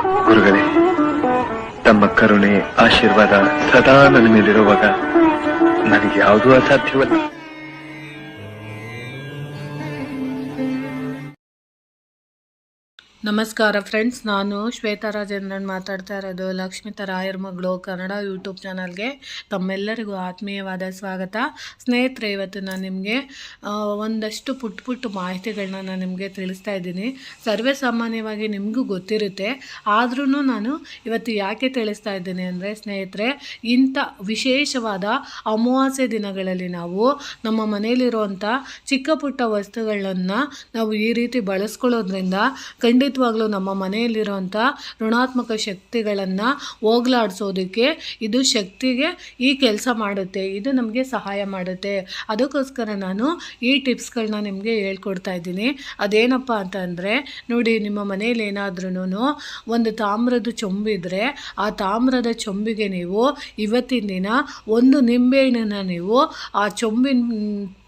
ಗುರುಗಳೇ, ತಮ್ಮ ಕರುಣೆ ಆಶೀರ್ವಾದ ಸದಾ ನನ್ನ ಮೇಲಿರುವಾಗ ನನಗೆ ಯಾವುದೂ ಅಸಾಧ್ಯವಲ್ಲ. ನಮಸ್ಕಾರ ಫ್ರೆಂಡ್ಸ್, ನಾನು ಶ್ವೇತಾ ರಾಜೇಂದ್ರನ್ ಮಾತಾಡ್ತಾ ಇರೋದು. ಲಕ್ಷ್ಮಿತಾ ರಾಯರ ಮಗಳು ಕನ್ನಡ ಯೂಟ್ಯೂಬ್ ಚಾನಲ್ಗೆ ತಮ್ಮೆಲ್ಲರಿಗೂ ಆತ್ಮೀಯವಾದ ಸ್ವಾಗತ. ಸ್ನೇಹಿತರೆ, ಇವತ್ತು ನಾನು ನಿಮಗೆ ಒಂದಷ್ಟು ಪುಟ್ಟ ಮಾಹಿತಿಗಳನ್ನ ನಾನು ನಿಮಗೆ ತಿಳಿಸ್ತಾ ಇದ್ದೀನಿ. ಸರ್ವೇ ಸಾಮಾನ್ಯವಾಗಿ ನಿಮಗೂ ಗೊತ್ತಿರುತ್ತೆ, ಆದ್ರೂ ನಾನು ಇವತ್ತು ಯಾಕೆ ತಿಳಿಸ್ತಾ ಇದ್ದೀನಿ ಅಂದರೆ, ಸ್ನೇಹಿತರೆ, ಇಂಥ ವಿಶೇಷವಾದ ಅಮಾವಾಸ್ಯೆ ದಿನಗಳಲ್ಲಿ ನಾವು ನಮ್ಮ ಮನೆಯಲ್ಲಿರುವಂಥ ಚಿಕ್ಕ ಪುಟ್ಟ ವಸ್ತುಗಳನ್ನು ನಾವು ಈ ರೀತಿ ಬಳಸ್ಕೊಳ್ಳೋದ್ರಿಂದ ಖಂಡಿತವಾಗ್ಲೂ ನಮ್ಮ ಮನೆಯಲ್ಲಿರುವಂಥ ಋಣಾತ್ಮಕ ಶಕ್ತಿಗಳನ್ನು ಹೋಗ್ಲಾಡಿಸೋದಕ್ಕೆ ಇದು ಶಕ್ತಿಗೆ ಈ ಕೆಲಸ ಮಾಡುತ್ತೆ, ಇದು ನಮಗೆ ಸಹಾಯ ಮಾಡುತ್ತೆ. ಅದಕ್ಕೋಸ್ಕರ ನಾನು ಈ ಟಿಪ್ಸ್ಗಳನ್ನ ನಿಮಗೆ ಹೇಳ್ಕೊಡ್ತಾ ಇದ್ದೀನಿ. ಅದೇನಪ್ಪ ಅಂತಂದರೆ, ನೋಡಿ, ನಿಮ್ಮ ಮನೇಲಿ ಏನಾದ್ರೂ ಒಂದು ತಾಮ್ರದ ಚೊಂಬಿದ್ರೆ ಆ ತಾಮ್ರದ ಚೊಂಬಿಗೆ ನೀವು ಇವತ್ತಿನ ದಿನ ಒಂದು ನಿಂಬೆಹಣ್ಣನ್ನು ನೀವು ಆ ಚೊಂಬಿನ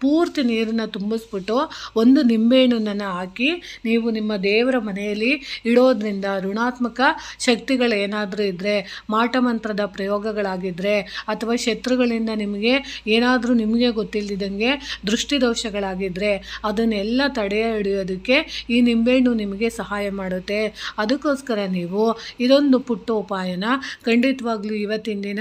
ಪೂರ್ತಿ ನೀರನ್ನು ತುಂಬಿಸ್ಬಿಟ್ಟು ಒಂದು ನಿಂಬೆಹಣ್ಣನ್ನು ಹಾಕಿ ನೀವು ನಿಮ್ಮ ದೇವರ ಮನೆಯಲ್ಲಿ ಇಡೋದ್ರಿಂದ ಋಣಾತ್ಮಕ ಶಕ್ತಿಗಳೇನಾದರೂ ಇದ್ದರೆ, ಮಾಟಮಂತ್ರದ ಪ್ರಯೋಗಗಳಾಗಿದ್ದರೆ, ಅಥವಾ ಶತ್ರುಗಳಿಂದ ನಿಮಗೆ ಏನಾದರೂ ನಿಮಗೆ ಗೊತ್ತಿಲ್ಲದಂಗೆ ದೃಷ್ಟಿದೋಷಗಳಾಗಿದ್ದರೆ ಅದನ್ನೆಲ್ಲ ತಡೆ ಹಿಡಿಯೋದಕ್ಕೆ ಈ ನಿಂಬೆಹಣ್ಣು ನಿಮಗೆ ಸಹಾಯ ಮಾಡುತ್ತೆ. ಅದಕ್ಕೋಸ್ಕರ ನೀವು ಇದೊಂದು ಪುಟ್ಟ ಉಪಾಯನ ಖಂಡಿತವಾಗ್ಲೂ ಇವತ್ತಿನ ದಿನ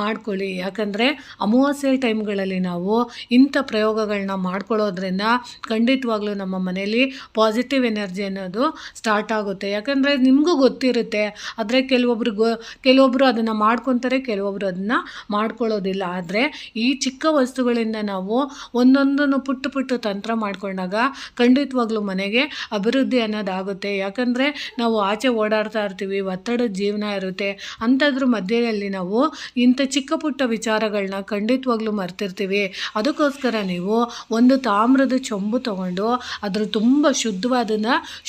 ಮಾಡ್ಕೊಳ್ಳಿ. ಯಾಕಂದರೆ ಅಮಾವಾಸ್ಯೆ ಟೈಮ್ಗಳಲ್ಲಿ ನಾವು ಇಂಥ ಪ್ರಯೋಗಗಳನ್ನ ಮಾಡ್ಕೊಳ್ಳೋದ್ರಿಂದ ಖಂಡಿತವಾಗ್ಲೂ ನಮ್ಮ ಮನೆಯಲ್ಲಿ ಪಾಸಿಟಿವ್ ಎನರ್ಜಿ ಅನ್ನೋದು ಸ್ಟಾರ್ಟ್ ಆಗುತ್ತೆ. ಯಾಕಂದರೆ ನಿಮಗೂ ಗೊತ್ತಿರುತ್ತೆ, ಆದರೆ ಕೆಲವೊಬ್ಬರು ಅದನ್ನು ಮಾಡ್ಕೊತಾರೆ, ಕೆಲವೊಬ್ಬರು ಅದನ್ನು ಮಾಡ್ಕೊಳ್ಳೋದಿಲ್ಲ. ಆದರೆ ಈ ಚಿಕ್ಕ ವಸ್ತುಗಳಿಂದ ನಾವು ಒಂದೊಂದನ್ನು ಪುಟ್ಟ ತಂತ್ರ ಮಾಡಿಕೊಂಡಾಗ ಖಂಡಿತವಾಗ್ಲೂ ಮನೆಗೆ ಅಭಿವೃದ್ಧಿ ಅನ್ನೋದಾಗುತ್ತೆ. ಯಾಕಂದರೆ ನಾವು ಆಚೆ ಓಡಾಡ್ತಾ ಇರ್ತೀವಿ, ಒತ್ತಡದ ಜೀವನ ಇರುತ್ತೆ, ಅಂಥದ್ರ ಮಧ್ಯದಲ್ಲಿ ನಾವು ಇಂಥ ಚಿಕ್ಕ ಪುಟ್ಟ ವಿಚಾರಗಳನ್ನ ಖಂಡಿತವಾಗ್ಲೂ ಮರ್ತಿರ್ತೀವಿ. ಅದಕ್ಕೋಸ್ಕರ ನೀವು ಒಂದು ತಾಮ್ರದ ಚೊಂಬು ತಗೊಂಡು ಅದ್ರ ತುಂಬ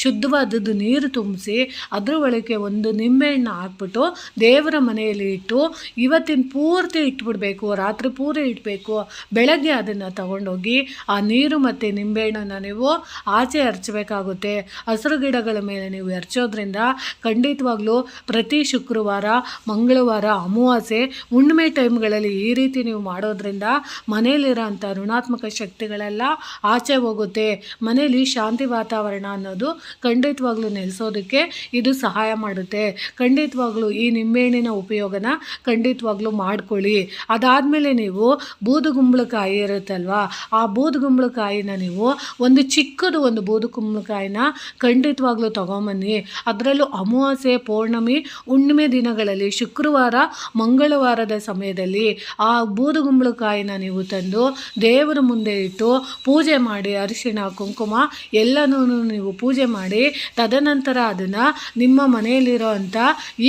ಶುದ್ಧವಾದದ್ದು ನೀರು ತುಂಬಿಸಿ ಅದ್ರ ಒಳಗೆ ಒಂದು ನಿಂಬೆಹಣ್ಣು ಹಾಕ್ಬಿಟ್ಟು ದೇವರ ಮನೆಯಲ್ಲಿ ಇಟ್ಟು ಇವತ್ತಿನ ಪೂರ್ತಿ ಇಟ್ಬಿಡಬೇಕು, ರಾತ್ರಿ ಪೂರ ಇಡಬೇಕು. ಬೆಳಗ್ಗೆ ಅದನ್ನು ತಗೊಂಡೋಗಿ ಆ ನೀರು ಮತ್ತು ನಿಂಬೆಹಣ್ಣನ್ನು ನೀವು ಆಚೆ ಹರ್ಚಬೇಕಾಗುತ್ತೆ. ಹಸಿರು ಗಿಡಗಳ ಮೇಲೆ ನೀವು ಹರ್ಚೋದ್ರಿಂದ ಖಂಡಿತವಾಗ್ಲೂ ಪ್ರತಿ ಶುಕ್ರವಾರ, ಮಂಗಳವಾರ, ಅಮಾವಾಸ್ಯೆ, ಹುಣ್ಣಿಮೆ ಟೈಮ್ಗಳಲ್ಲಿ ಈ ರೀತಿ ನೀವು ಮಾಡೋದ್ರಿಂದ ಮನೆಯಲ್ಲಿರೋ ಅಂಥ ಋಣಾತ್ಮಕ ಶಕ್ತಿಗಳೆಲ್ಲ ಆಚೆ ಹೋಗುತ್ತೆ. ಮನೆಯಲ್ಲಿ ಶಾಂತಿ ವಾತಾವರಣ ಅನ್ನೋದು ಖಂಡಿತವಾಗ್ಲೂ ನೆಲೆಸೋದಕ್ಕೆ ಇದು ಸಹಾಯ ಮಾಡುತ್ತೆ. ಖಂಡಿತವಾಗ್ಲೂ ಈ ನಿಂಬೆಹಣ್ಣಿನ ಉಪಯೋಗನ ಖಂಡಿತವಾಗ್ಲೂ ಮಾಡ್ಕೊಳ್ಳಿ. ಅದಾದಮೇಲೆ ನೀವು ಬೂದುಗುಂಬಳಕಾಯಿ ಇರುತ್ತಲ್ವ, ಆ ಬೂದುಗುಂಬಳಕಾಯಿನ ನೀವು ಒಂದು ಬೂದುಗುಂಬಳಕಾಯಿನ ಖಂಡಿತವಾಗ್ಲೂ ತೊಗೊಂಬನ್ನಿ. ಅದರಲ್ಲೂ ಅಮಾವಾಸ್ಯೆ, ಪೌರ್ಣಮಿ, ಹುಣ್ಣಿಮೆ ದಿನಗಳಲ್ಲಿ ಶುಕ್ರವಾರ, ಮಂಗಳವಾರದ ಸಮಯದಲ್ಲಿ ಆ ಬೂದುಗುಂಬಳಕಾಯಿನ ನೀವು ತಂದು ದೇವರ ಮುಂದೆ ಇಟ್ಟು ಪೂಜೆ ಮಾಡಿ, ಅರಿಶಿಣ ಕುಂಕುಮ ಎಲ್ಲನೂ ನೀವು ಪೂಜೆ ಮಾಡಿ, ತದನಂತರ ಅದನ್ನು ನಿಮ್ಮ ಮನೆಯಲ್ಲಿರೋ ಅಂಥ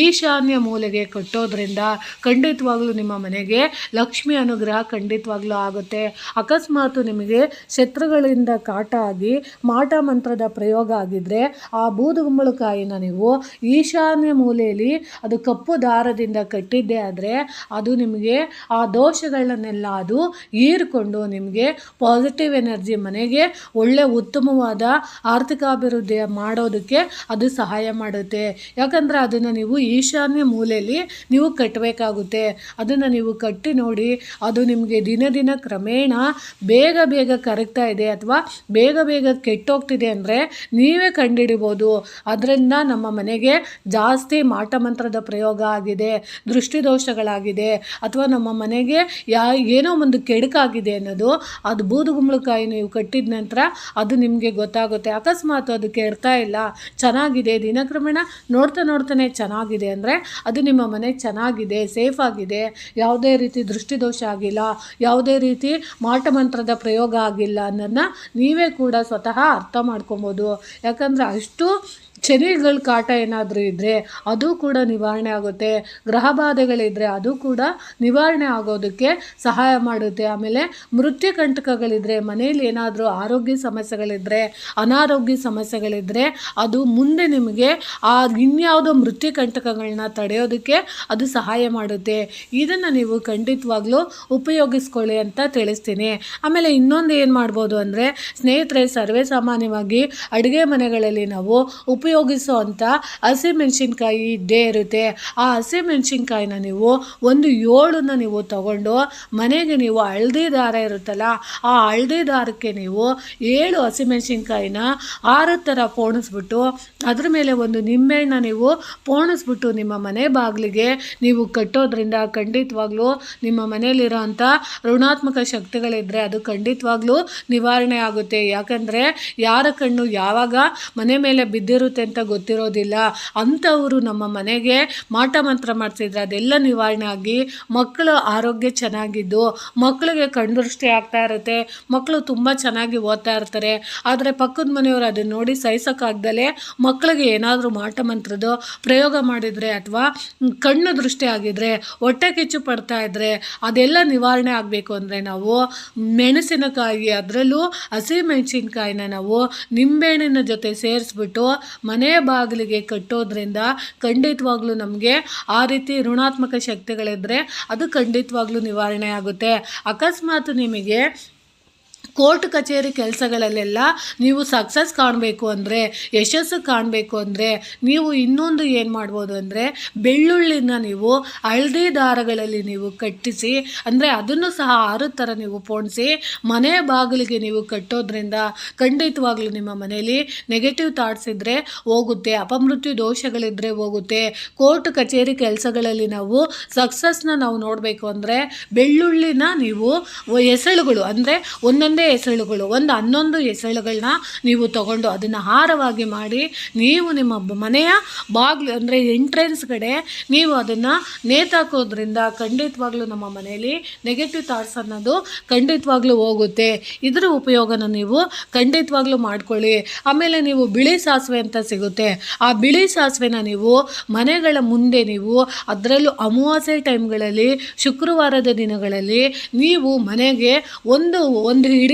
ಈಶಾನ್ಯ ಮೂಲೆಗೆ ಕಟ್ಟೋದ್ರಿಂದ ಖಂಡಿತವಾಗ್ಲೂ ನಿಮ್ಮ ಮನೆಗೆ ಲಕ್ಷ್ಮಿ ಅನುಗ್ರಹ ಖಂಡಿತವಾಗ್ಲೂ ಆಗುತ್ತೆ. ಅಕಸ್ಮಾತ್ ನಿಮಗೆ ಶತ್ರುಗಳಿಂದ ಕಾಟ ಆಗಿ ಮಾಟ ಮಂತ್ರದ ಪ್ರಯೋಗ ಆಗಿದ್ದರೆ ಆ ಬೂದುಗುಂಬಳಕಾಯಿನ ನೀವು ಈಶಾನ್ಯ ಮೂಲೆಯಲ್ಲಿ ಅದು ಕಪ್ಪು ದಾರದಿಂದ ಕಟ್ಟಿದ್ದೇ ಆದರೆ ಅದು ನಿಮಗೆ ಆ ದೋಷಗಳನ್ನೆಲ್ಲ ಅದು ಹೀರಿಕೊಂಡು ನಿಮಗೆ ಪಾಸಿಟಿವ್ ಎನರ್ಜಿ, ಮನೆಗೆ ಒಳ್ಳೆ ಉತ್ತಮವಾದ ಆರ್ಥಿಕಾಭಿವೃದ್ಧಿ ಮಾಡೋದಕ್ಕೆ ಅದು ಸಹಾಯ ಮಾಡುತ್ತೆ. ಯಾಕಂದರೆ ಅದನ್ನು ನೀವು ಈಶಾನ್ಯ ಮೂಲೆಯಲ್ಲಿ ನೀವು ಕಟ್ಟಬೇಕಾಗುತ್ತೆ. ಅದನ್ನು ನೀವು ಕಟ್ಟಿ ನೋಡಿ, ಅದು ನಿಮಗೆ ದಿನ ಕ್ರಮೇಣ ಬೇಗ ಕರಗ್ತಾ ಇದೆ ಅಥವಾ ಬೇಗ ಕೆಟ್ಟೋಗ್ತಿದೆ ಅಂದರೆ ನೀವೇ ಕಂಡುಹಿಡಿಬೋದು. ಅದರಿಂದ ನಮ್ಮ ಮನೆಗೆ ಜಾಸ್ತಿ ಮಾಟಮಂತ್ರದ ಪ್ರಯೋಗ ಆಗಿದೆ, ದೃಷ್ಟಿದೋಷಗಳಾಗಿದೆ, ಅಥವಾ ನಮ್ಮ ಮನೆಗೆ ಏನೋ ಒಂದು ಕೆಡುಕಾಗಿದೆ ಅನ್ನೋದು ಅದು ಬೂದುಗುಂಬಳಕಾಯಿ ನೀವು ಕಟ್ಟಿದ ನಂತರ ಅದು ನಿಮಗೆ ಗೊತ್ತಾಗುತ್ತೆ. ಅಕಸ್ಮಾತ್ ಅದು ಕೆಡ್ತಾ ಇಲ್ಲ, ಚೆನ್ನಾಗಿದೆ, ದಿನಕ್ರಮೇಣ ನೋಡ್ತಾನೆ ಚೆನ್ನಾಗಿದೆ ಅಂದರೆ ಅದು ನಿಮ್ಮ ಮನೆ ಚೆನ್ನಾಗಿದೆ, ಸೇಫ್ ಆಗಿದೆ, ಯಾವುದೇ ರೀತಿ ದೃಷ್ಟಿದೋಷ ಆಗಿಲ್ಲ, ಯಾವುದೇ ರೀತಿ ಮಾಟಮಂತ್ರದ ಪ್ರಯೋಗ ಆಗಿಲ್ಲ ಅನ್ನೋದನ್ನ ನೀವೇ ಕೂಡ ಸ್ವತಃ ಅರ್ಥ ಮಾಡ್ಕೊಬೋದು. ಯಾಕಂದರೆ ಅಷ್ಟು ಶನಿಗಳ ಕಾಟ ಏನಾದರೂ ಇದ್ದರೆ ಅದು ಕೂಡ ನಿವಾರಣೆ ಆಗುತ್ತೆ. ಗ್ರಹ ಬಾಧೆಗಳಿದ್ದರೆ ಅದು ಕೂಡ ನಿವಾರಣೆ ಆಗೋದಕ್ಕೆ ಸಹಾಯ ಮಾಡುತ್ತೆ. ಆಮೇಲೆ ಮೃತ್ಯು ಕಂಟಕಗಳಿದ್ದರೆ, ಮನೆಯಲ್ಲಿ ಏನಾದರೂ ಆರೋಗ್ಯ ಸಮಸ್ಯೆಗಳಿದ್ದರೆ, ಅನಾರೋಗ್ಯ ಸಮಸ್ಯೆಗಳಿದ್ದರೆ ಅದು ಮುಂದೆ ನಿಮಗೆ ಆ ಇನ್ಯಾವುದೋ ಮೃತ್ಯು ಕಂಟಕಗಳನ್ನ ತಡೆಯೋದಕ್ಕೆ ಅದು ಸಹಾಯ ಮಾಡುತ್ತೆ. ಇದನ್ನು ನೀವು ಖಂಡಿತವಾಗ್ಲೂ ಉಪಯೋಗಿಸ್ಕೊಳ್ಳಿ ಅಂತ ತಿಳಿಸ್ತೀನಿ. ಆಮೇಲೆ ಇನ್ನೊಂದು ಏನು ಮಾಡ್ಬೋದು ಅಂದರೆ, ಸ್ನೇಹಿತರೆ, ಸರ್ವೇ ಸಾಮಾನ್ಯವಾಗಿ ಅಡುಗೆ ಮನೆಗಳಲ್ಲಿ ನಾವು ಉಪಯೋಗಿಸುವಂಥ ಹಸಿಮೆಣಸಿನ್ಕಾಯಿ ಇದ್ದೇ ಇರುತ್ತೆ. ಆ ಹಸಿಮೆಣಸಿನ್ಕಾಯಿನ ನೀವು ಒಂದು 7ನ ನೀವು ತಗೊಂಡು ಮನೆಗೆ ನೀವು ಹಳದಿ ದಾರ ಇರುತ್ತಲ್ಲ, ಆ ಹಳದಿ ದಾರಕ್ಕೆ ನೀವು 7 ಹಸಿಮೆಣಸಿನ್ಕಾಯಿನ 6 ಥರ ಪೋಣಿಸ್ಬಿಟ್ಟು ಅದ್ರ ಮೇಲೆ ಒಂದು ನಿಂಬೆಹಣ್ಣ ನೀವು ಪೋಣಿಸ್ಬಿಟ್ಟು ನಿಮ್ಮ ಮನೆ ಬಾಗಿಲಿಗೆ ನೀವು ಕಟ್ಟೋದ್ರಿಂದ ಖಂಡಿತವಾಗ್ಲೂ ನಿಮ್ಮ ಮನೆಯಲ್ಲಿರೋ ಅಂಥ ಋಣಾತ್ಮಕ ಶಕ್ತಿಗಳಿದ್ದರೆ ಅದು ಖಂಡಿತವಾಗ್ಲೂ ನಿವಾರಣೆ ಆಗುತ್ತೆ. ಯಾಕಂದರೆ ಯಾರ ಕಣ್ಣು ಯಾವಾಗ ಮನೆ ಮೇಲೆ ಬಿದ್ದಿರುತ್ತೆ ಅಂತ ಗೊತ್ತಿರೋದಿಲ್ಲ. ಅಂಥವರು ನಮ್ಮ ಮನೆಗೆ ಮಾಟ ಮಂತ್ರ ಮಾಡಿಸಿದ್ರೆ ಅದೆಲ್ಲ ನಿವಾರಣೆ ಆಗಿ ಮಕ್ಕಳ ಆರೋಗ್ಯ ಚೆನ್ನಾಗಿದ್ದು ಮಕ್ಕಳಿಗೆ ಕಣ್ದೃಷ್ಟಿ ಆಗ್ತಾ ಇರುತ್ತೆ, ಮಕ್ಕಳು ತುಂಬ ಚೆನ್ನಾಗಿ ಓದ್ತಾ ಇರ್ತಾರೆ. ಆದರೆ ಪಕ್ಕದ ಮನೆಯವರು ಅದನ್ನು ನೋಡಿ ಸಹಿಸೋಕ್ಕಾಗ್ದಲೇ ಮಕ್ಕಳಿಗೆ ಏನಾದರೂ ಮಾಟ ಮಂತ್ರದ ಪ್ರಯೋಗ ಮಾಡಿದರೆ ಅಥವಾ ಕಣ್ಣು ದೃಷ್ಟಿ ಆಗಿದ್ರೆ, ಹೊಟ್ಟೆ ಕಿಚ್ಚು ಪಡ್ತಾ ಇದ್ದರೆ ಅದೆಲ್ಲ ನಿವಾರಣೆ ಆಗಬೇಕು ಅಂದರೆ ನಾವು ಮೆಣಸಿನಕಾಯಿ, ಅದರಲ್ಲೂ ಹಸಿಮೆಣಸಿನ್ಕಾಯಿನ ನಾವು ನಿಂಬೆಹಣ್ಣಿನ ಜೊತೆ ಸೇರಿಸ್ಬಿಟ್ಟು ಮನೆ ಬಾಗಿಲಿಗೆ ಕಟ್ಟೋದ್ರಿಂದ ಖಂಡಿತವಾಗ್ಲೂ ನಮಗೆ ಆ ರೀತಿ ಋಣಾತ್ಮಕ ಶಕ್ತಿಗಳಿದ್ದರೆ ಅದು ಖಂಡಿತವಾಗ್ಲೂ ನಿವಾರಣೆ ಆಗುತ್ತೆ. ಅಕಸ್ಮಾತ್ ನಿಮಗೆ ಕೋರ್ಟ್ ಕಚೇರಿ ಕೆಲಸಗಳಲ್ಲೆಲ್ಲ ನೀವು ಸಕ್ಸಸ್ ಕಾಣಬೇಕು ಅಂದರೆ, ಯಶಸ್ಸು ಕಾಣಬೇಕು ಅಂದರೆ ನೀವು ಇನ್ನೊಂದು ಏನು ಮಾಡ್ಬೋದು ಅಂದರೆ ಬೆಳ್ಳುಳ್ಳಿನ ನೀವು ಹಳದಿ ದಾರಗಳಲ್ಲಿ ನೀವು ಕಟ್ಟಿಸಿ, ಅಂದರೆ ಅದನ್ನು ಸಹ 6 ಥರ ನೀವು ಪೋಣಿಸಿ ಮನೆ ಬಾಗಿಲಿಗೆ ನೀವು ಕಟ್ಟೋದ್ರಿಂದ ಖಂಡಿತವಾಗ್ಲೂ ನಿಮ್ಮ ಮನೆಯಲ್ಲಿ ನೆಗೆಟಿವ್ ಥಾಟ್ಸ್ ಇದ್ದರೆ ಹೋಗುತ್ತೆ, ಅಪಮೃತ್ಯು ದೋಷಗಳಿದ್ದರೆ ಹೋಗುತ್ತೆ. ಕೋರ್ಟ್ ಕಚೇರಿ ಕೆಲಸಗಳಲ್ಲಿ ನಾವು ಸಕ್ಸಸ್ನ ನಾವು ನೋಡಬೇಕು ಅಂದರೆ ಬೆಳ್ಳುಳ್ಳಿನ ನೀವು ಎಸಳುಗಳು, ಅಂದರೆ ಒಂದೊಂದೇ ಎಸಳುಗಳು, ಒಂದು 11 ಎಸಳುಗಳನ್ನ ನೀವು ತಗೊಂಡು ಅದನ್ನು ಹಾರವಾಗಿ ಮಾಡಿ ನೀವು ನಿಮ್ಮ ಮನೆಯ ಬಾಗಿಲು ಅಂದರೆ ಎಂಟ್ರೆನ್ಸ್ ಕಡೆ ನೀವು ಅದನ್ನು ನೇತಾಕೋದ್ರಿಂದ ಖಂಡಿತವಾಗ್ಲೂ ನಮ್ಮ ಮನೆಯಲ್ಲಿ ನೆಗೆಟಿವ್ ಥಾಟ್ಸ್ ಅನ್ನೋದು ಖಂಡಿತವಾಗ್ಲೂ ಹೋಗುತ್ತೆ. ಇದರ ಉಪಯೋಗನ ನೀವು ಖಂಡಿತವಾಗ್ಲೂ ಮಾಡ್ಕೊಳ್ಳಿ. ಆಮೇಲೆ ನೀವು ಬಿಳಿ ಸಾಸಿವೆ ಅಂತ ಸಿಗುತ್ತೆ, ಆ ಬಿಳಿ ಸಾಸಿವೆನ ನೀವು ಮನೆಗಳ ಮುಂದೆ ನೀವು, ಅದರಲ್ಲೂ ಅಮಾವಾಸ್ಯೆ ಟೈಮ್ಗಳಲ್ಲಿ ಶುಕ್ರವಾರದ ದಿನಗಳಲ್ಲಿ ನೀವು ಮನೆಗೆ ಒಂದು ಹಿಡಿ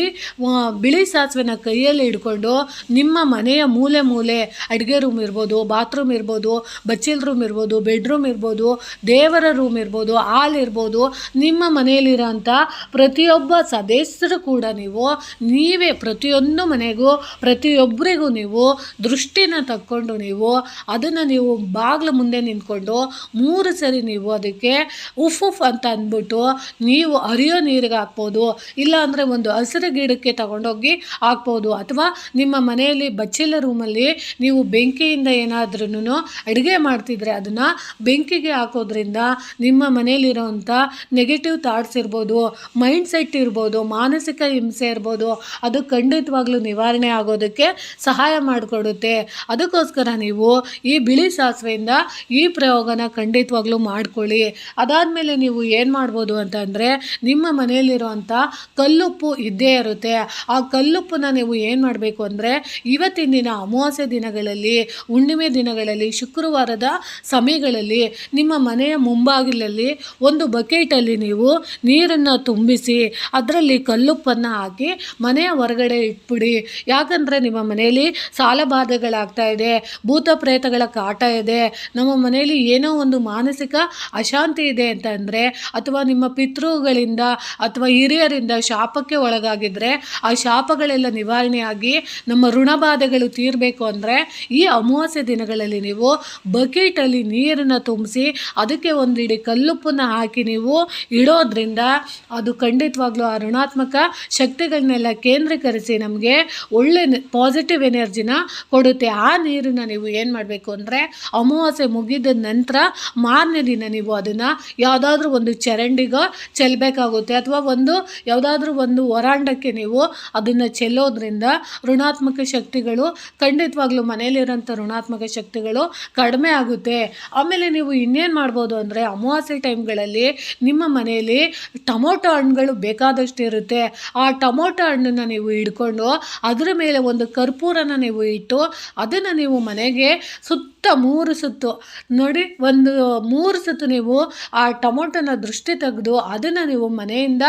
ಬಿಳಿ ಸಾಸಿವೆನ ಕೈಯಲ್ಲಿ ಹಿಡ್ಕೊಂಡು ನಿಮ್ಮ ಮನೆಯ ಮೂಲೆ ಅಡುಗೆ ರೂಮ್ ಇರ್ಬೋದು, ಬಾತ್ರೂಮ್ ಇರ್ಬೋದು, ಬಚ್ಚಲ್ ರೂಮ್ ಇರ್ಬೋದು, ಬೆಡ್ರೂಮ್ ಇರ್ಬೋದು, ದೇವರ ರೂಮ್ ಇರ್ಬೋದು, ಹಾಲ್ ಇರ್ಬೋದು, ನಿಮ್ಮ ಮನೆಯಲ್ಲಿರೋಂಥ ಪ್ರತಿಯೊಬ್ಬ ಸದಸ್ಯರು ಕೂಡ ನೀವೇ ಪ್ರತಿಯೊಂದು ಮನೆಗೂ ಪ್ರತಿಯೊಬ್ಬರಿಗೂ ನೀವು ದೃಷ್ಟಿನ ತಕ್ಕೊಂಡು ನೀವು ಅದನ್ನು ನೀವು ಬಾಗಿಲು ಮುಂದೆ ನಿಂತ್ಕೊಂಡು 3 ಸರಿ ನೀವು ಅದಕ್ಕೆ ಉಫ್ ಅಂತ ಅಂದ್ಬಿಟ್ಟು ನೀವು ಹರಿಯೋ ನೀರಿಗೆ ಹಾಕ್ಬೋದು, ಇಲ್ಲ ಅಂದರೆ ಒಂದು ಹಸಿರು ಗಿಡಕ್ಕೆ ತಗೊಂಡೋಗಿ ಹಾಕ್ಬೋದು. ಅಥವಾ ನಿಮ್ಮ ಮನೆಯಲ್ಲಿ ಬಚ್ಚಿಲ ರೂಮಲ್ಲಿ ನೀವು ಬೆಂಕಿಯಿಂದ ಏನಾದ್ರೂ ಅಡುಗೆ ಮಾಡ್ತಿದ್ರೆ ಅದನ್ನು ಬೆಂಕಿಗೆ ಹಾಕೋದ್ರಿಂದ ನಿಮ್ಮ ಮನೆಯಲ್ಲಿರೋವಂಥ ನೆಗೆಟಿವ್ ಥಾಟ್ಸ್ ಇರ್ಬೋದು, ಮೈಂಡ್ ಸೆಟ್ ಇರ್ಬೋದು, ಮಾನಸಿಕ ಹಿಂಸೆ ಇರ್ಬೋದು, ಅದು ಖಂಡಿತವಾಗ್ಲೂ ನಿವಾರಣೆ ಆಗೋದಕ್ಕೆ ಸಹಾಯ ಮಾಡಿಕೊಡುತ್ತೆ. ಅದಕ್ಕೋಸ್ಕರ ನೀವು ಈ ಬಿಳಿ ಸಾಸಿವೆಯಿಂದ ಈ ಪ್ರಯೋಗನ ಖಂಡಿತವಾಗ್ಲೂ ಮಾಡ್ಕೊಳ್ಳಿ. ಅದಾದಮೇಲೆ ನೀವು ಏನು ಮಾಡ್ಬೋದು ಅಂತಂದರೆ ನಿಮ್ಮ ಮನೆಯಲ್ಲಿರುವಂಥ ಕಲ್ಲುಪ್ಪು ಇದ್ದೇ ಇರುತ್ತೆ. ಆ ಕಲ್ಲುಪ್ಪನ್ನ ನೀವು ಏನು ಮಾಡಬೇಕು ಅಂದರೆ ಇವತ್ತಿನ ದಿನ ಅಮಾವಾಸ್ಯೆ ದಿನಗಳಲ್ಲಿ, ಹುಣ್ಣಿಮೆ ದಿನಗಳಲ್ಲಿ, ಶುಕ್ರವಾರದ ಸಮಯಗಳಲ್ಲಿ ನಿಮ್ಮ ಮನೆಯ ಮುಂಬಾಗಿಲಲ್ಲಿ ಒಂದು ಬಕೆಟಲ್ಲಿ ನೀವು ನೀರನ್ನು ತುಂಬಿಸಿ ಅದರಲ್ಲಿ ಕಲ್ಲುಪ್ಪನ್ನು ಹಾಕಿ ಮನೆಯ ಹೊರಗಡೆ ಇಟ್ಬಿಡಿ. ಯಾಕಂದರೆ ನಿಮ್ಮ ಮನೆಯಲ್ಲಿ ಸಾಲಬಾಧೆಗಳಾಗ್ತಾ ಇದೆ, ಭೂತ ಪ್ರೇತಗಳ ಕಾಟ ಇದೆ, ನಮ್ಮ ಮನೆಯಲ್ಲಿ ಏನೋ ಒಂದು ಮಾನಸಿಕ ಅಶಾಂತಿ ಇದೆ ಅಂತಂದರೆ, ಅಥವಾ ನಿಮ್ಮ ಪಿತೃಗಳಿಂದ ಅಥವಾ ಹಿರಿಯರಿಂದ ಶಾಪಕ್ಕೆ ಒಳಗಾಗಿದ್ದರೆ ಆ ಶಾಪಗಳೆಲ್ಲ ನಿವಾರಣೆಯಾಗಿ ನಮ್ಮ ಋಣಬಾಧೆಗಳು ತೀರಬೇಕು ಅಂದರೆ ಈ ಅಮಾವಾಸ್ಯೆ ದಿನಗಳಲ್ಲಿ ನೀವು ಬಕೆಟಲ್ಲಿ ನೀರನ್ನು ತುಂಬಿಸಿ ಅದಕ್ಕೆ ಒಂದು ಇಡೀ ಕಲ್ಲುಪ್ಪನ್ನು ಹಾಕಿ ನೀವು ಇಡೋದ್ರಿಂದ ಅದು ಖಂಡಿತವಾಗ್ಲೂ ಆ ಋಣಾತ್ಮಕ ಶಕ್ತಿಗಳನ್ನೆಲ್ಲ ಕೇಂದ್ರೀಕರಿಸಿ ನಮಗೆ ಒಳ್ಳೆ ಪಾಸಿಟಿವ್ ಎನರ್ಜಿನ ಕೊಡುತ್ತೆ. ಆ ನೀರನ್ನು ನೀವು ಏನು ಮಾಡಬೇಕು ಅಂದರೆ ಅಮಾವಾಸ್ಯೆ ಮುಗಿದ ನಂತರ ಮಾರನೇ ದಿನ ನೀವು ಅದನ್ನು ಯಾವುದಾದ್ರೂ ಒಂದು ಚರಂಡಿಗೋ ಚೆಲ್ಲಬೇಕಾಗುತ್ತೆ, ಅಥವಾ ಯಾವುದಾದ್ರೂ ಒಂದು ವರಾಂಡಕ್ಕೆ ನೀವು ಅದನ್ನು ಚೆಲ್ಲೋದ್ರಿಂದ ಋಣಾತ್ಮಕ ಶಕ್ತಿಗಳು ಖಂಡಿತವಾಗ್ಲೂ ಮನೆಯಲ್ಲಿರೋಂಥ ಋಣಾತ್ಮಕ ಶಕ್ತಿಗಳು ಕಡಿಮೆ ಆಗುತ್ತೆ. ಆಮೇಲೆ ನೀವು ಇನ್ನೇನು ಮಾಡ್ಬೋದು ಅಂದರೆ ಅಮಾವಾಸ್ಯೆ ಟೈಮ್ಗಳಲ್ಲಿ ನಿಮ್ಮ ಮನೆಯಲ್ಲಿ ಟೊಮೊಟೊ ಹಣ್ಣುಗಳು ಬೇಕಾದಷ್ಟು ಇರುತ್ತೆ. ಆ ಟೊಮೊಟೊ ಹಣ್ಣನ್ನು ನೀವು ಹಿಡ್ಕೊಂಡು ಅದರ ಮೇಲೆ ಒಂದು ಕರ್ಪೂರನ ನೀವು ಇಟ್ಟು ಅದನ್ನು ನೀವು ಮನೆಗೆ ಸುತ್ತ 3 ಸುತ್ತು ನೋಡಿ, ಒಂದು 3 ಸುತ್ತು ನೀವು ಆ ಟೊಮೊಟೊನ ದೃಷ್ಟಿ ತೆಗೆದು ಅದನ್ನು ನೀವು ಮನೆಯಿಂದ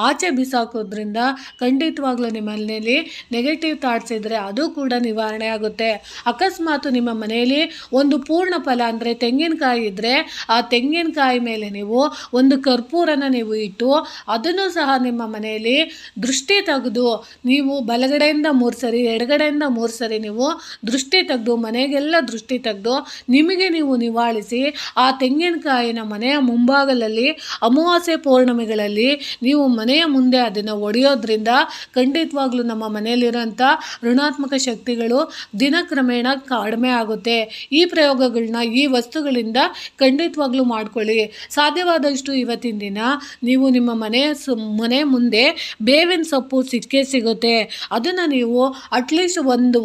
ಆಚೆ ಬಿಸಾಕೋದ್ರಿಂದ ಖಂಡಿತವಾಗ್ಲೂ ನಿಮ್ಮ ಮನೆಯಲ್ಲಿ ನೆಗೆಟಿವ್ ಥಾಟ್ಸ್ ಇದ್ದರೆ ಅದು ಕೂಡ ನಿವಾರಣೆ ಆಗುತ್ತೆ. ಅಕಸ್ಮಾತ್ ನಿಮ್ಮ ಮನೆಯಲ್ಲಿ ಒಂದು ಪೂರ್ಣ ಫಲ ಅಂದರೆ ತೆಂಗಿನಕಾಯಿ ಇದ್ದರೆ ಆ ತೆಂಗಿನಕಾಯಿ ಮೇಲೆ ನೀವು ಒಂದು ಕರ್ಪೂರನ ನೀವು ಇಟ್ಟು ಅದನ್ನು ಸಹ ನಿಮ್ಮ ಮನೆಯಲ್ಲಿ ದೃಷ್ಟಿ ತೆಗೆದು ನೀವು ಬಲಗಡೆಯಿಂದ 3 ಸರಿ ಎಡಗಡೆಯಿಂದ 3 ಸರಿ ನೀವು ದೃಷ್ಟಿ ತೆಗೆದು ಮನೆಗೆಲ್ಲ ದೃಷ್ಟಿ ತೆಗೆದು ನಿಮಗೆ ನೀವು ನಿವಾಳಿಸಿ ಆ ತೆಂಗಿನಕಾಯಿನ ಮನೆಯ ಮುಂಭಾಗದಲ್ಲಿ ಅಮಾವಾಸ್ಯೆ ಪೌರ್ಣಮಿಗಳಲ್ಲಿ ನೀವು ಮನೆಯ ಮುಂದೆ ಅದನ್ನು ಒಡೆಯೋದ್ರಿಂದ ಖಂಡಿತವಾಗ್ಲೂ ನಮ್ಮ ಮನೆಯಲ್ಲಿರೋಂಥ ಋಣಾತ್ಮಕ ಶಕ್ತಿಗಳು ದಿನಕ್ರಮೇಣ ಕಡಿಮೆ ಆಗುತ್ತೆ. ಈ ಪ್ರಯೋಗಗಳನ್ನ ಈ ವಸ್ತುಗಳಿಂದ ಖಂಡಿತವಾಗ್ಲೂ ಮಾಡ್ಕೊಳ್ಳಿ. ಸಾಧ್ಯವಾದಷ್ಟು ಇವತ್ತಿನ ದಿನ ನೀವು ನಿಮ್ಮ ಮನೆ ಮುಂದೆ ಬೇವಿನ ಸೊಪ್ಪು ಸಿಗುತ್ತೆ. ಅದನ್ನು ನೀವು ಅಟ್ಲೀಸ್ಟ್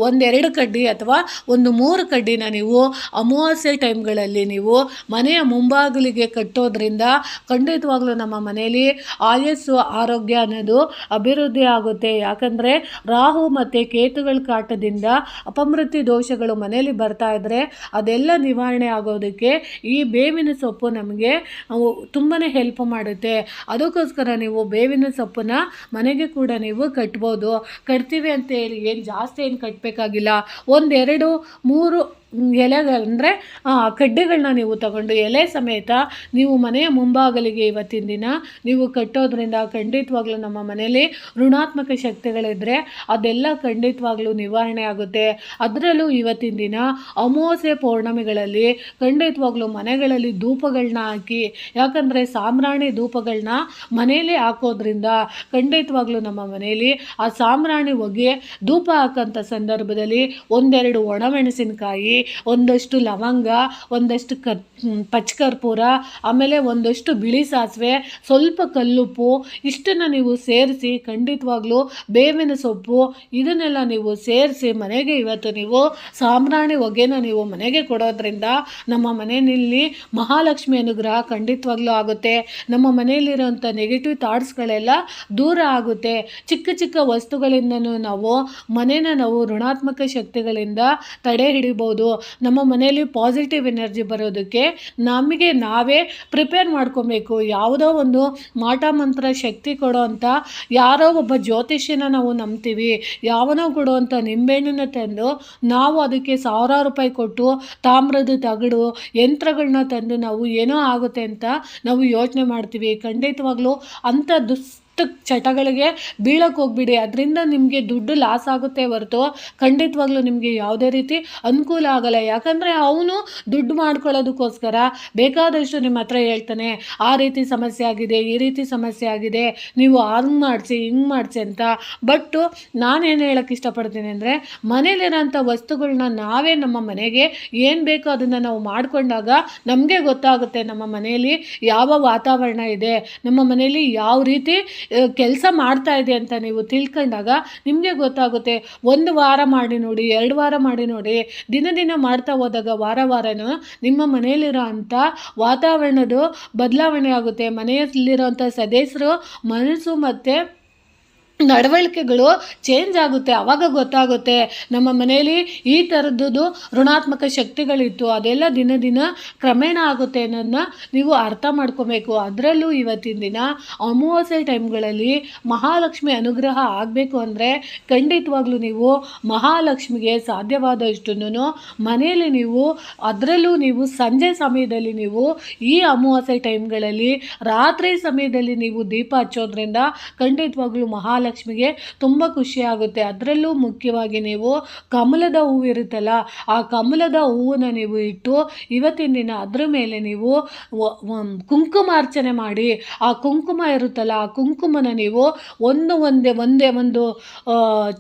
ಒಂದೆರಡು ಕಡ್ಡಿ ಅಥವಾ 3 ಕಡ್ಡಿನ ನೀವು ಅಮಾವಾಸ್ಯೆ ಟೈಮ್ಗಳಲ್ಲಿ ನೀವು ಮನೆಯ ಮುಂಭಾಗಲಿಗೆ ಕಟ್ಟೋದ್ರಿಂದ ಖಂಡಿತವಾಗ್ಲೂ ನಮ್ಮ ಮನೆಯಲ್ಲಿ ಆಯಸ್ಸು ಆರೋಗ್ಯ ಅನ್ನೋದು ಅಭಿವೃದ್ಧಿ ಆಗುತ್ತೆ. ಯಾಕಂದರೆ ರಾಹು ಮತ್ತು ಕೇತುಗಳ ಕಾಟದಿಂದ ಅಪಮೃತ್ಯು ದೋಷಗಳು ಮನೆಯಲ್ಲಿ ಬರ್ತಾ ಇದ್ದರೆ ಅದೆಲ್ಲ ನಿವಾರಣೆ ಆಗೋದಕ್ಕೆ ಈ ಬೇವಿನ ಸೊಪ್ಪು ನಮಗೆ ತುಂಬಾ ಹೆಲ್ಪ್ ಮಾಡುತ್ತೆ. ಅದಕ್ಕೋಸ್ಕರ ನೀವು ಬೇವಿನ ಸೊಪ್ಪನ್ನ ಮನೆಗೆ ಕೂಡ ನೀವು ಕಟ್ಬೋದು. ಕಟ್ತೀವಿ ಅಂತೇಳಿ ಜಾಸ್ತಿ ಏನು ಕಟ್ಟಬೇಕಾಗಿಲ್ಲ. 1 2 3 ಎಲೆಗಳಂದರೆ ಕಡ್ಡಿಗಳನ್ನ ನೀವು ತಗೊಂಡು ಎಲೆ ಸಮೇತ ನೀವು ಮನೆಯ ಮುಂಭಾಗಲಿಗೆ ಇವತ್ತಿನ ದಿನ ನೀವು ಕಟ್ಟೋದ್ರಿಂದ ಖಂಡಿತವಾಗ್ಲೂ ನಮ್ಮ ಮನೆಯಲ್ಲಿ ಋಣಾತ್ಮಕ ಶಕ್ತಿಗಳಿದ್ದರೆ ಅದೆಲ್ಲ ಖಂಡಿತವಾಗ್ಲೂ ನಿವಾರಣೆ ಆಗುತ್ತೆ. ಅದರಲ್ಲೂ ಇವತ್ತಿನ ದಿನ ಅಮಾವಾಸ್ಯೆ ಪೌರ್ಣಮಿಗಳಲ್ಲಿ ಖಂಡಿತವಾಗ್ಲೂ ಮನೆಗಳಲ್ಲಿ ಧೂಪಗಳನ್ನ ಹಾಕಿ, ಯಾಕಂದರೆ ಸಾಂಬ್ರಾಣಿ ಧೂಪಗಳನ್ನ ಮನೆಯಲ್ಲಿ ಹಾಕೋದ್ರಿಂದ ಖಂಡಿತವಾಗ್ಲೂ ನಮ್ಮ ಮನೆಯಲ್ಲಿ ಆ ಸಾಂಬ್ರಾಣಿ ಹೊಗೆ ಧೂಪ ಹಾಕೋಂಥ ಸಂದರ್ಭದಲ್ಲಿ 1-2 ಒಣಮೆಣಸಿನಕಾಯಿ, ಒಂದಷ್ಟು ಲವಂಗ, ಒಂದಷ್ಟು ಪಚ್ಚಕರ್ಪೂರ, ಆಮೇಲೆ ಒಂದಷ್ಟು ಬಿಳಿ ಸಾಸಿವೆ, ಸ್ವಲ್ಪ ಕಲ್ಲುಪ್ಪು ಇಷ್ಟನ್ನು ನೀವು ಸೇರಿಸಿ ಖಂಡಿತವಾಗ್ಲೂ ಬೇವಿನ ಸೊಪ್ಪು ಇದನ್ನೆಲ್ಲ ನೀವು ಸೇರಿಸಿ ಮನೆಗೆ ಇವತ್ತು ನೀವು ಸಾಂಬ್ರಾಣಿ ಹೊಗೆನ ನೀವು ಮನೆಗೆ ಕೊಡೋದ್ರಿಂದ ನಮ್ಮ ಮನೆಯಲ್ಲಿ ಮಹಾಲಕ್ಷ್ಮಿ ಅನುಗ್ರಹ ಖಂಡಿತವಾಗ್ಲೂ ಆಗುತ್ತೆ. ನಮ್ಮ ಮನೆಯಲ್ಲಿರೋಂಥ ನೆಗೆಟಿವ್ ಥಾಟ್ಸ್ಗಳೆಲ್ಲ ದೂರ ಆಗುತ್ತೆ. ಚಿಕ್ಕ ಚಿಕ್ಕ ವಸ್ತುಗಳಿಂದನೂ ನಾವು ನಾವು ಋಣಾತ್ಮಕ ಶಕ್ತಿಗಳಿಂದ ತಡೆ ಹಿಡಿಬೋದು. ನಮ್ಮ ಮನೆಯಲ್ಲಿ ಪಾಸಿಟಿವ್ ಎನರ್ಜಿ ಬರೋದಕ್ಕೆ ನಮಗೆ ನಾವೇ ಪ್ರಿಪೇರ್ ಮಾಡ್ಕೊಬೇಕು. ಯಾವುದೋ ಒಂದು ಮಾಟ ಮಂತ್ರ ಶಕ್ತಿ ಕೊಡೋ ಅಂಥ ಯಾರೋ ಒಬ್ಬ ಜ್ಯೋತಿಷ್ಯನ ನಾವು ನಂಬ್ತೀವಿ, ಯಾವನೋ ಕೊಡುವಂಥ ನಿಂಬೆಹಣ್ಣನ್ನು ತಂದು ನಾವು ಅದಕ್ಕೆ 1000 ರೂಪಾಯಿ ಕೊಟ್ಟು ತಾಮ್ರದ ತಗಡು ಯಂತ್ರಗಳನ್ನ ತಂದು ನಾವು ಏನೋ ಆಗುತ್ತೆ ಅಂತ ನಾವು ಯೋಚನೆ ಮಾಡ್ತೀವಿ. ಖಂಡಿತವಾಗ್ಲೂ ಅಂಥ ಚಟಗಳಿಗೆ ಬೀಳಕ್ಕೆ ಹೋಗ್ಬಿಡಿ. ಅದರಿಂದ ನಿಮಗೆ ದುಡ್ಡು ಲಾಸ್ ಆಗುತ್ತೆ ಹೊರತು ಖಂಡಿತವಾಗ್ಲೂ ನಿಮಗೆ ಯಾವುದೇ ರೀತಿ ಅನುಕೂಲ ಆಗಲ್ಲ. ಯಾಕಂದರೆ ಅವನು ದುಡ್ಡು ಮಾಡ್ಕೊಳ್ಳೋದಕ್ಕೋಸ್ಕರ ಬೇಕಾದಷ್ಟು ನಿಮ್ಮ ಹತ್ರ ಹೇಳ್ತಾನೆ, ಆ ರೀತಿ ಸಮಸ್ಯೆ ಆಗಿದೆ, ಈ ರೀತಿ ಸಮಸ್ಯೆ ಆಗಿದೆ, ನೀವು ಹಂಗೆ ಮಾಡಿಸಿ ಹಿಂಗೆ ಮಾಡಿಸಿ ಅಂತ. ಬಟ್ಟು ನಾನೇನು ಹೇಳೋಕ್ಕೆ ಇಷ್ಟಪಡ್ತೀನಿ ಅಂದರೆ ಮನೇಲಿರೋಂಥ ವಸ್ತುಗಳನ್ನ ನಾವೇ ನಮ್ಮ ಮನೆಗೆ ಏನು ಬೇಕೋ ಅದನ್ನು ನಾವು ಮಾಡಿಕೊಂಡಾಗ ನಮಗೆ ಗೊತ್ತಾಗುತ್ತೆ ನಮ್ಮ ಮನೆಯಲ್ಲಿ ಯಾವ ವಾತಾವರಣ ಇದೆ, ನಮ್ಮ ಮನೆಯಲ್ಲಿ ಯಾವ ರೀತಿ ಕೆಲಸ ಮಾಡ್ತಾ ಇದೆ ಅಂತ ನೀವು ತಿಳ್ಕೊಂಡಾಗ ನಿಮಗೆ ಗೊತ್ತಾಗುತ್ತೆ. 1 ವಾರ ಮಾಡಿ ನೋಡಿ, 2 ವಾರ ಮಾಡಿ ನೋಡಿ, ದಿನ ಮಾಡ್ತಾ ಹೋದಾಗ ವಾರನೂ ನಿಮ್ಮ ಮನೆಯಲ್ಲಿರೋ ಅಂಥ ವಾತಾವರಣದ ಬದಲಾವಣೆ ಆಗುತ್ತೆ. ಮನೆಯಲ್ಲಿರೋಂಥ ಸದಸ್ಯರು ಮನಸ್ಸು ಮತ್ತು ನಡವಳಿಕೆಗಳು ಚೇಂಜ್ ಆಗುತ್ತೆ. ಆವಾಗ ಗೊತ್ತಾಗುತ್ತೆ ನಮ್ಮ ಮನೆಯಲ್ಲಿ ಈ ಥರದ್ದು ಋಣಾತ್ಮಕ ಶಕ್ತಿಗಳಿತ್ತು, ಅದೆಲ್ಲ ದಿನ ಕ್ರಮೇಣ ಆಗುತ್ತೆ ಅನ್ನೋದನ್ನ ನೀವು ಅರ್ಥ ಮಾಡ್ಕೋಬೇಕು. ಅದರಲ್ಲೂ ಇವತ್ತಿನ ದಿನ ಅಮಾವಾಸ್ಯೆ ಟೈಮ್ಗಳಲ್ಲಿ ಮಹಾಲಕ್ಷ್ಮಿ ಅನುಗ್ರಹ ಆಗಬೇಕು ಅಂದರೆ ಖಂಡಿತವಾಗ್ಲೂ ನೀವು ಮಹಾಲಕ್ಷ್ಮಿಗೆ ಸಾಧ್ಯವಾದಷ್ಟನ್ನು ಮನೆಯಲ್ಲಿ ನೀವು, ಅದರಲ್ಲೂ ನೀವು ಸಂಜೆ ಸಮಯದಲ್ಲಿ ನೀವು ಈ ಅಮಾವಾಸ್ಯೆ ಟೈಮ್ಗಳಲ್ಲಿ ರಾತ್ರಿ ಸಮಯದಲ್ಲಿ ನೀವು ದೀಪ ಹಚ್ಚೋದ್ರಿಂದ ಖಂಡಿತವಾಗ್ಲೂ ಮಹಾಲಕ್ಷ್ಮಿಗೆ ತುಂಬ ಖುಷಿ ಆಗುತ್ತೆ. ಅದರಲ್ಲೂ ಮುಖ್ಯವಾಗಿ ನೀವು ಕಮಲದ ಹೂವು ಇರುತ್ತಲ್ಲ, ಆ ಕಮಲದ ಹೂವನ್ನ ನೀವು ಇಟ್ಟು ಇವತ್ತಿನ ದಿನ ಅದರ ಮೇಲೆ ನೀವು ಕುಂಕುಮಾರ್ಚನೆ ಮಾಡಿ, ಆ ಕುಂಕುಮ ಇರುತ್ತಲ್ಲ ಆ ಕುಂಕುಮನ ನೀವು ಒಂದು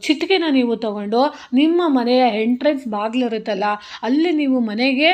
ಚಿಟಿಕೆನ ನೀವು ತಗೊಂಡು ನಿಮ್ಮ ಮನೆಯ ಎಂಟ್ರೆನ್ಸ್ ಬಾಗಿಲಿರುತ್ತಲ್ಲ ಅಲ್ಲಿ ನೀವು ಮನೆಗೆ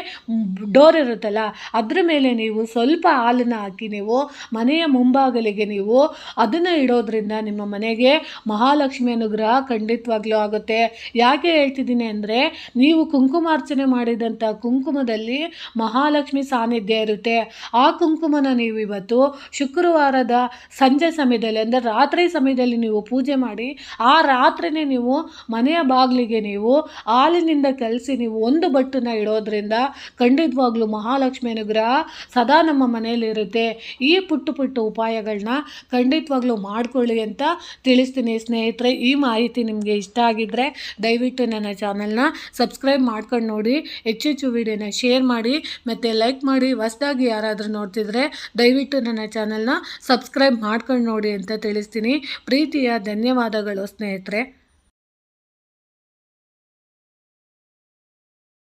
ಡೋರ್ ಇರುತ್ತಲ್ಲ ಅದ್ರ ಮೇಲೆ ನೀವು ಸ್ವಲ್ಪ ಹಾಲನ್ನು ಹಾಕಿ ನೀವು ಮನೆಯ ಮುಂಭಾಗಲಿಗೆ ನೀವು ಅದನ್ನು ಇಡೋದ್ರಿಂದ ನಿಮ್ಮ ಮನೆಗೆ ನಿಮಗೆ ಮಹಾಲಕ್ಷ್ಮಿ ಅನುಗ್ರಹ ಖಂಡಿತವಾಗ್ಲೂ ಆಗುತ್ತೆ. ಯಾಕೆ ಹೇಳ್ತಿದ್ದೀನಿ ಅಂದರೆ, ನೀವು ಕುಂಕುಮಾರ್ಚನೆ ಮಾಡಿದಂಥ ಕುಂಕುಮದಲ್ಲಿ ಮಹಾಲಕ್ಷ್ಮಿ ಸಾನ್ನಿಧ್ಯ ಇರುತ್ತೆ. ಆ ಕುಂಕುಮನ ನೀವು ಇವತ್ತು ಶುಕ್ರವಾರದ ಸಂಜೆ ಸಮಯದಲ್ಲಿ ಅಂದರೆ ರಾತ್ರಿ ಸಮಯದಲ್ಲಿ ನೀವು ಪೂಜೆ ಮಾಡಿ, ಆ ರಾತ್ರಿನೇ ನೀವು ಮನೆಯ ಬಾಗಿಲಿಗೆ ನೀವು ಹಾಲಿನಿಂದ ಕಲಸಿ ನೀವು ಒಂದು ಬಟ್ಟನ್ನ ಇಡೋದ್ರಿಂದ ಖಂಡಿತವಾಗ್ಲೂ ಮಹಾಲಕ್ಷ್ಮಿ ಅನುಗ್ರಹ ಸದಾ ನಮ್ಮ ಮನೆಯಲ್ಲಿ ಇರುತ್ತೆ. ಈ ಪುಟ್ಟ ಪುಟ್ಟ ಉಪಾಯಗಳನ್ನ ಖಂಡಿತವಾಗ್ಲೂ ಮಾಡ್ಕೊಳ್ಳಿ ಅಂತ ತಿಳಿಸ್ತೀನಿ ಸ್ನೇಹಿತರೆ. ಈ ಮಾಹಿತಿ ನಿಮಗೆ ಇಷ್ಟ ಆಗಿದ್ದರೆ ದಯವಿಟ್ಟು ನನ್ನ ಚಾನಲ್ನ ಸಬ್ಸ್ಕ್ರೈಬ್ ಮಾಡ್ಕೊಂಡು ನೋಡಿ, ಹೆಚ್ಚೆಚ್ಚು ವಿಡಿಯೋನ ಶೇರ್ ಮಾಡಿ ಮತ್ತು ಲೈಕ್ ಮಾಡಿ. ಹೊಸದಾಗಿ ಯಾರಾದರೂ ನೋಡ್ತಿದ್ರೆ ದಯವಿಟ್ಟು ನನ್ನ ಚಾನಲ್ನ ಸಬ್ಸ್ಕ್ರೈಬ್ ಮಾಡ್ಕೊಂಡು ನೋಡಿ ಅಂತ ತಿಳಿಸ್ತೀನಿ. ಪ್ರೀತಿಯ ಧನ್ಯವಾದಗಳು ಸ್ನೇಹಿತರೆ.